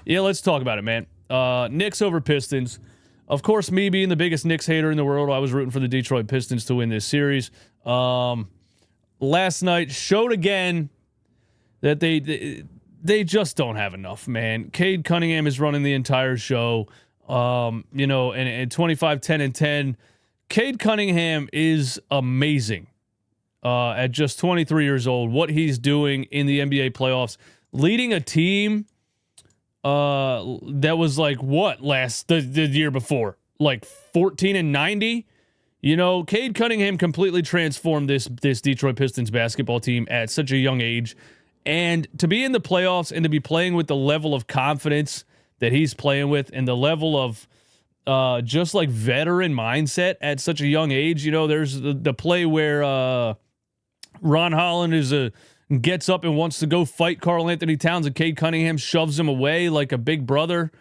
Yeah, let's talk about it, man. Knicks over Pistons. Of course, me being the biggest Knicks hater in the world, I was rooting for the Detroit Pistons to win this series. Last night showed again that they just don't have enough, man. Cade Cunningham is running the entire show. And 25, 10, and 10. Cade Cunningham is amazing at just 23 years old. What he's doing in the NBA playoffs, leading a team that was like the year before, like 14-90. Cade Cunningham completely transformed this Detroit Pistons basketball team at such a young age, and to be in the playoffs and to be playing with the level of confidence that he's playing with and the level of just like veteran mindset at such a young age. There's the play where Ron Holland gets up and wants to go fight Karl Anthony Towns, and Cade Cunningham shoves him away like a big brother,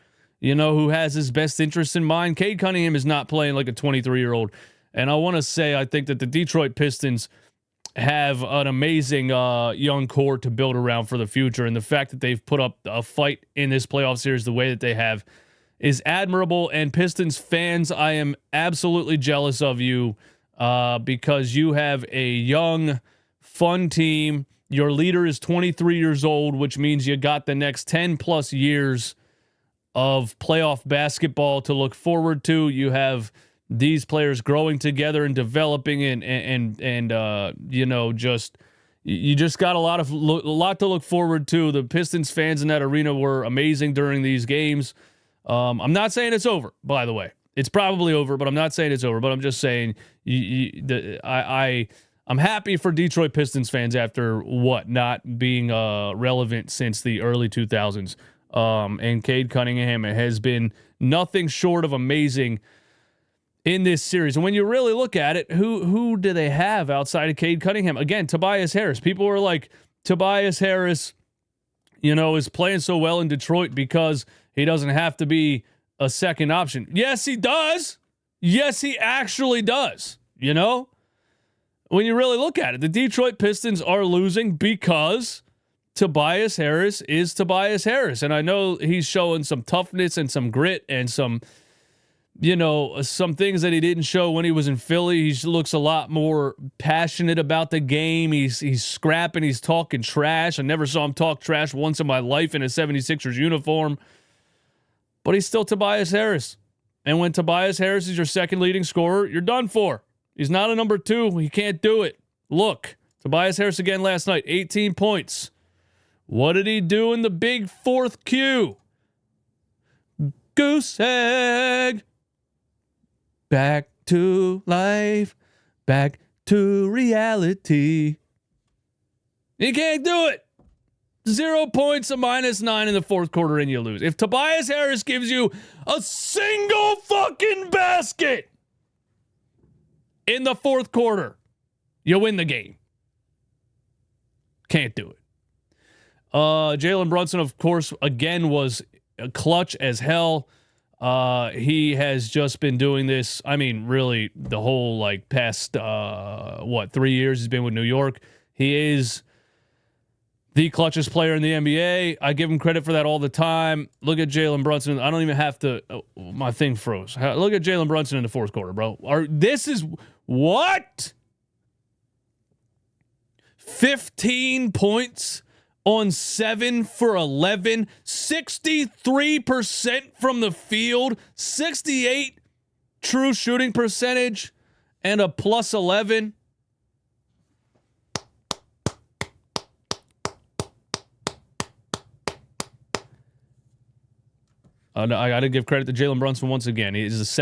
who has his best interests in mind. Cade Cunningham is not playing like a 23-year-old. And I want to say, I think that the Detroit Pistons have an amazing young core to build around for the future. And the fact that they've put up a fight in this playoff series the way that they have is admirable. And Pistons fans, I am absolutely jealous of you because you have a young, fun team. Your leader is 23 years old, which means you got the next 10 plus years of playoff basketball to look forward to. You have these players growing together and developing you just got a lot to look forward to. The Pistons fans in that arena were amazing during these games. I'm not saying it's over, by the way. It's probably over, but I'm not saying it's over. But I'm just saying I'm happy for Detroit Pistons fans after not being relevant since the early 2000s. And Cade Cunningham has been nothing short of amazing in this series. And when you really look at it, who do they have outside of Cade Cunningham? Again, Tobias Harris. People were like, Tobias Harris, is playing so well in Detroit because he doesn't have to be a second option. Yes, he does. Yes, he actually does. When you really look at it, the Detroit Pistons are losing because Tobias Harris is Tobias Harris. And I know he's showing some toughness and some grit and some things that he didn't show when he was in Philly. He looks a lot more passionate about the game. He's scrapping. He's talking trash. I never saw him talk trash once in my life in a 76ers uniform. But he's still Tobias Harris. And when Tobias Harris is your second leading scorer, you're done for. He's not a number two. He can't do it. Look, Tobias Harris again last night, 18 points. What did he do in the big fourth Q? Goose egg. Back to life. Back to reality. He can't do it. 0 points, a -9 in the fourth quarter, and you lose. If Tobias Harris gives you a single fucking basket in the fourth quarter, you win the game. Can't do it. Jalen Brunson, of course, again, was clutch as hell. He has just been doing this. I mean, really, the whole past 3 years he's been with New York. He is the clutchest player in the NBA. I give him credit for that all the time. Look at Jalen Brunson. I don't even have to. My thing froze. Look at Jalen Brunson in the fourth quarter, bro. This is what? 15 points on 7 for 11, 63% from the field, 68 true shooting percentage, and a +11. I got to give credit to Jalen Brunson once again. It's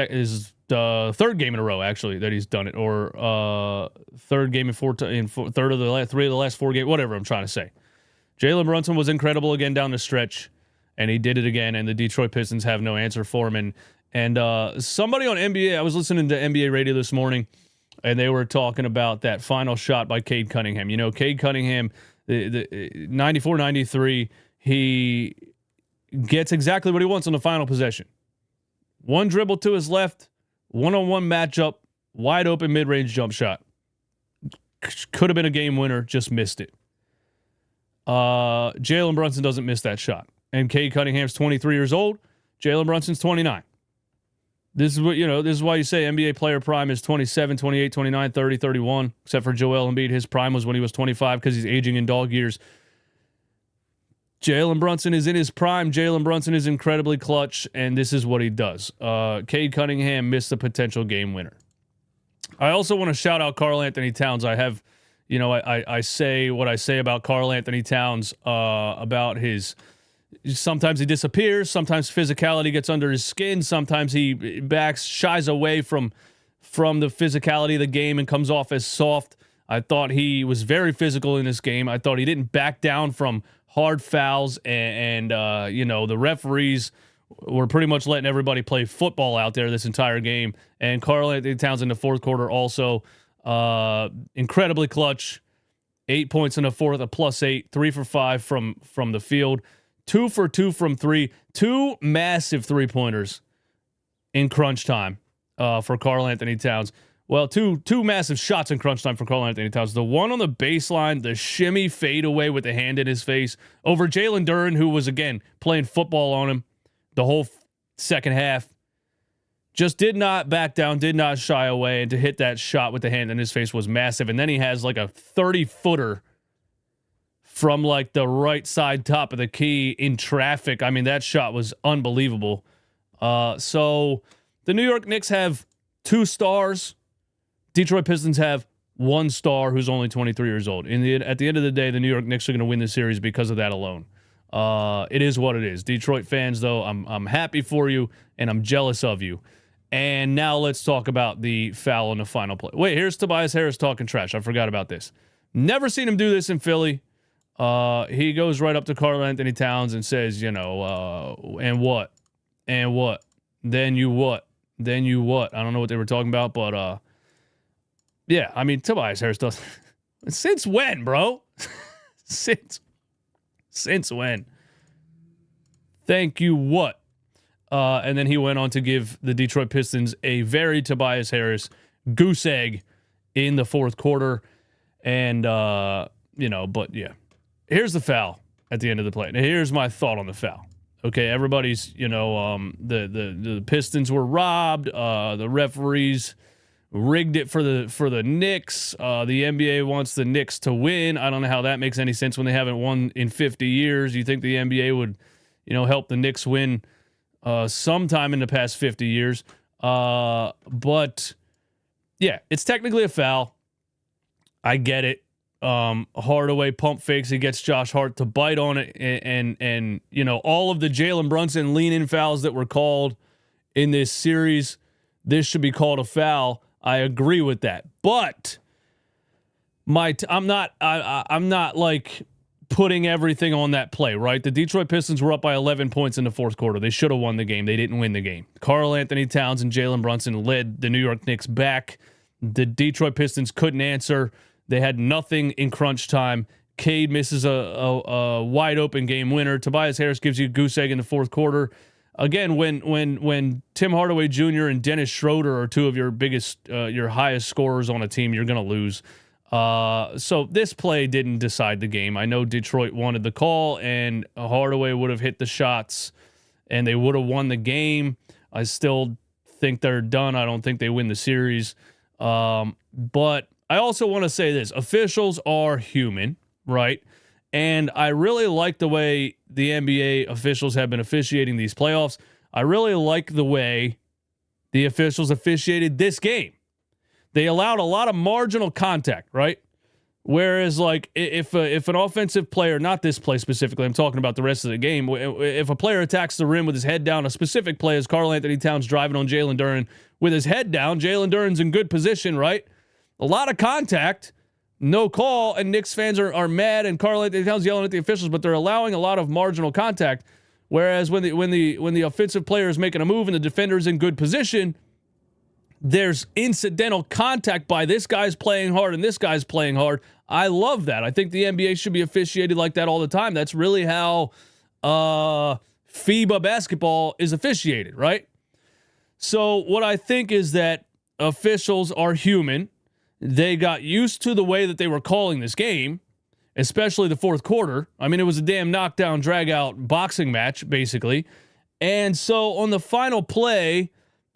the third game in a row, actually, that he's done it, or third game in third of the last 3 of the last 4 games, whatever I'm trying to say. Jalen Brunson was incredible again down the stretch, and he did it again, and the Detroit Pistons have no answer for him. And somebody on NBA, I was listening to NBA radio this morning, and they were talking about that final shot by Cade Cunningham. Cade Cunningham, the 94-93, he gets exactly what he wants on the final possession. One dribble to his left, one-on-one matchup, wide open mid-range jump shot. Could have been a game winner, just missed it. Jalen Brunson doesn't miss that shot. And Cade Cunningham's 23 years old. Jalen Brunson's 29. This is what, this is why you say NBA player prime is 27, 28, 29, 30, 31, except for Joel Embiid. His prime was when he was 25 because he's aging in dog years. Jalen Brunson is in his prime. Jalen Brunson is incredibly clutch, and this is what he does. Cade Cunningham missed a potential game winner. I also want to shout out Karl Anthony Towns. I have, I say what I say about Karl Anthony Towns, about his... Sometimes he disappears. Sometimes physicality gets under his skin. Sometimes he shies away from the physicality of the game and comes off as soft. I thought he was very physical in this game. I thought he didn't back down from hard fouls, and the referees were pretty much letting everybody play football out there this entire game. And Karl Anthony Towns in the fourth quarter also incredibly clutch. 8 points in the fourth, a +8, 3 for 5 from the field. 2 for 2 from 3, 2 massive 3-pointers in crunch time for Karl Anthony Towns. Well, two massive shots in crunch time for Karl Anthony Towns. The one on the baseline, the shimmy fadeaway with the hand in his face over Jalen Duren, who was, again, playing football on him the whole second half. Just did not back down, did not shy away, and to hit that shot with the hand in his face was massive. And then he has like a 30-footer from like the right side top of the key in traffic. I mean, that shot was unbelievable. So the New York Knicks have 2 stars. Detroit Pistons have 1 star who's only 23 years old. At the end of the day, the New York Knicks are going to win the series because of that alone. It is what it is. Detroit fans, though, I'm happy for you, and I'm jealous of you. And now let's talk about the foul in the final play. Wait, here's Tobias Harris talking trash. I forgot about this. Never seen him do this in Philly. He goes right up to Karl Anthony Towns and says, and what? And what? Then you what? Then you what? I don't know what they were talking about, but yeah, I mean, Tobias Harris does. Since when, bro? Since when? Thank you, what? And then he went on to give the Detroit Pistons a very Tobias Harris goose egg in the fourth quarter. And, but yeah. Here's the foul at the end of the play. Now, here's my thought on the foul. Okay, everybody's, the Pistons were robbed. The referees rigged it for the Knicks. The NBA wants the Knicks to win. I don't know how that makes any sense when they haven't won in 50 years. You think the NBA would, help the Knicks win sometime in the past 50 years. But yeah, it's technically a foul. I get it. Hardaway pump fakes. He gets Josh Hart to bite on it, and all of the Jalen Brunson lean-in fouls that were called in this series, this should be called a foul. I agree with that, but I'm not like putting everything on that play, right? The Detroit Pistons were up by 11 points in the fourth quarter. They should have won the game. They didn't win the game. Karl Anthony Towns and Jalen Brunson led the New York Knicks back. The Detroit Pistons couldn't answer. They had nothing in crunch time. Cade misses a wide open game winner. Tobias Harris gives you a goose egg in the fourth quarter. Again, when Tim Hardaway Jr. and Dennis Schroeder are 2 of your biggest, your highest scorers on a team, you're going to lose. So this play didn't decide the game. I know Detroit wanted the call, and Hardaway would have hit the shots, and they would have won the game. I still think they're done. I don't think they win the series. But I also want to say this. Officials are human, right? And I really like the way the NBA officials have been officiating these playoffs. I really like the way the officials officiated this game. They allowed a lot of marginal contact, right? Whereas, like, if an offensive player, not this play specifically, I'm talking about the rest of the game, if a player attacks the rim with his head down, a specific play is Karl Anthony Towns driving on Jalen Duren with his head down. Jalen Duren's in good position, right? A lot of contact, no call, and Knicks fans are mad, and Karl Anthony Towns yelling at the officials, but they're allowing a lot of marginal contact. Whereas when the offensive player is making a move and the defender is in good position, there's incidental contact by this guy's playing hard and this guy's playing hard. I love that. I think the NBA should be officiated like that all the time. That's really how FIBA basketball is officiated, right? So what I think is that officials are human. They got used to the way that they were calling this game, especially the fourth quarter. I mean, it was a damn knockdown, drag-out boxing match, basically. And so on the final play,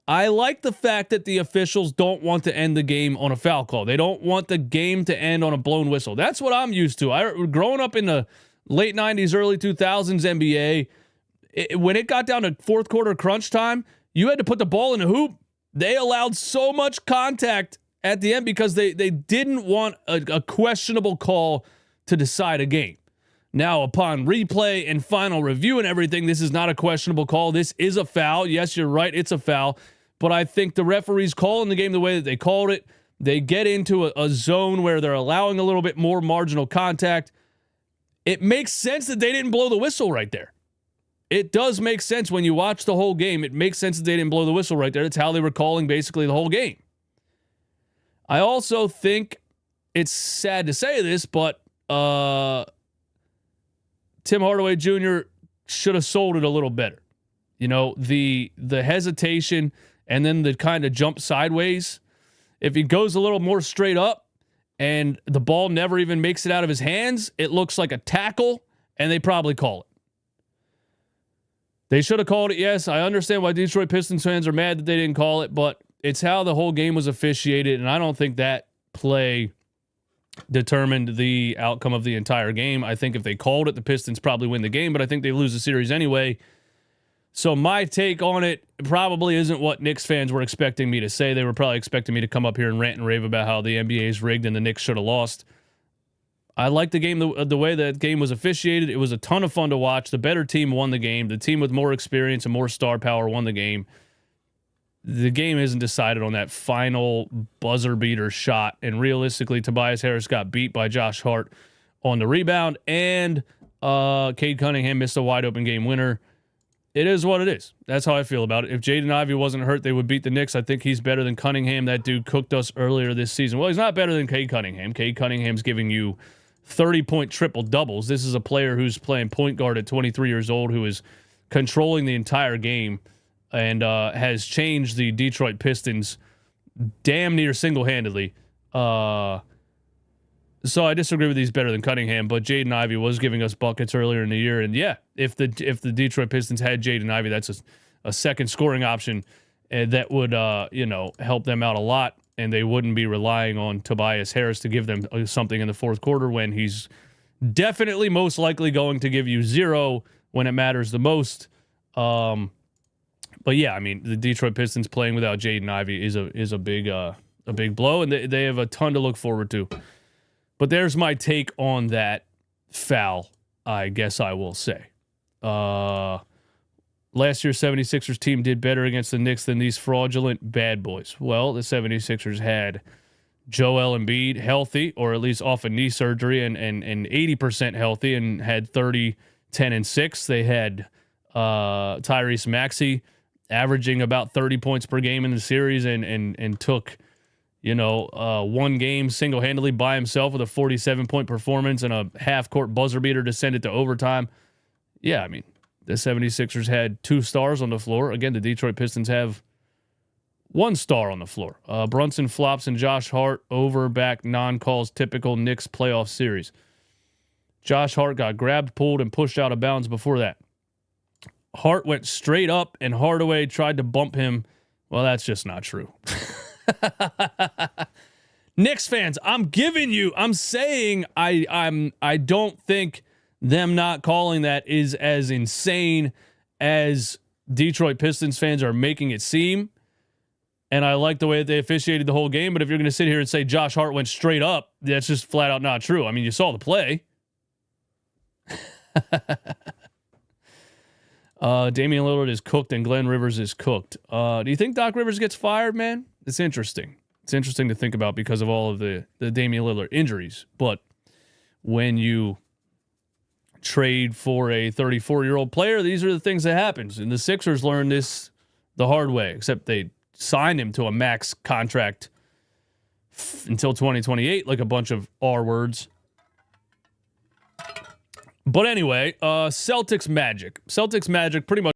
I like the fact that the officials don't want to end the game on a foul call. They don't want the game to end on a blown whistle. That's what I'm used to. Growing up in the late 90s, early 2000s NBA, when it got down to fourth quarter crunch time, you had to put the ball in the hoop. They allowed so much contact at the end because they didn't want a questionable call to decide a game. Now, upon replay and final review and everything, this is not a questionable call. This is a foul. Yes, you're right. It's a foul. But I think the referees calling the game the way that they called it, they get into a zone where they're allowing a little bit more marginal contact. It makes sense that they didn't blow the whistle right there. It does make sense when you watch the whole game. It makes sense that they didn't blow the whistle right there. That's how they were calling basically the whole game. I also think it's sad to say this, but Tim Hardaway Jr. should have sold it a little better. You know, the hesitation and then the kind of jump sideways. If he goes a little more straight up and the ball never even makes it out of his hands, it looks like a tackle, and they probably call it. They should have called it, yes. I understand why Detroit Pistons fans are mad that they didn't call it, but it's how the whole game was officiated, and I don't think that play determined the outcome of the entire game. I think if they called it, the Pistons probably win the game, but I think they lose the series anyway. So my take on it probably isn't what Knicks fans were expecting me to say. They were probably expecting me to come up here and rant and rave about how the NBA is rigged and the Knicks should have lost. I like the game, the way that game was officiated. It was a ton of fun to watch. The better team won the game. The team with more experience and more star power won the game. The game isn't decided on that final buzzer beater shot. And realistically, Tobias Harris got beat by Josh Hart on the rebound. And Cade Cunningham missed a wide open game winner. It is what it is. That's how I feel about it. If Jaden Ivey wasn't hurt, they would beat the Knicks. I think he's better than Cunningham. That dude cooked us earlier this season. Well, he's not better than Cade Cunningham. Cade Cunningham's giving you 30-point triple-doubles. This is a player who's playing point guard at 23 years old, who is controlling the entire game and has changed the Detroit Pistons damn near single-handedly. So I disagree with he's better than Cunningham, but Jaden Ivey was giving us buckets earlier in the year. And yeah, if the Detroit Pistons had Jaden Ivey, that's a second scoring option that would help them out a lot. And they wouldn't be relying on Tobias Harris to give them something in the fourth quarter when he's definitely most likely going to give you 0 when it matters the most. But yeah, I mean, the Detroit Pistons playing without Jaden Ivey is a big blow, and they have a ton to look forward to. But there's my take on that foul, I guess I will say. Last year's 76ers team did better against the Knicks than these fraudulent bad boys. Well, the 76ers had Joel Embiid healthy, or at least off of knee surgery, and 80% healthy, and had 30, 10, and 6. They had Tyrese Maxey averaging about 30 points per game in the series and took, one game single-handedly by himself with a 47-point performance and a half-court buzzer beater to send it to overtime. Yeah, I mean, the 76ers had 2 stars on the floor. Again, the Detroit Pistons have 1 star on the floor. Brunson flops and Josh Hart over back non-calls typical Knicks playoff series. Josh Hart got grabbed, pulled, and pushed out of bounds before that. Hart went straight up and Hardaway tried to bump him. Well, that's just not true. Knicks fans, I'm saying I don't think them not calling that is as insane as Detroit Pistons fans are making it seem. And I like the way that they officiated the whole game. But if you're going to sit here and say Josh Hart went straight up, that's just flat out not true. I mean, you saw the play. Damian Lillard is cooked and Glenn Rivers is cooked. Do you think Doc Rivers gets fired, man? It's interesting. It's interesting to think about because of all of the Damian Lillard injuries. But when you trade for a 34-year-old player, these are the things that happens. And the Sixers learned this the hard way, except they signed him to a max contract until 2028, like a bunch of R words. But anyway, Celtics Magic pretty much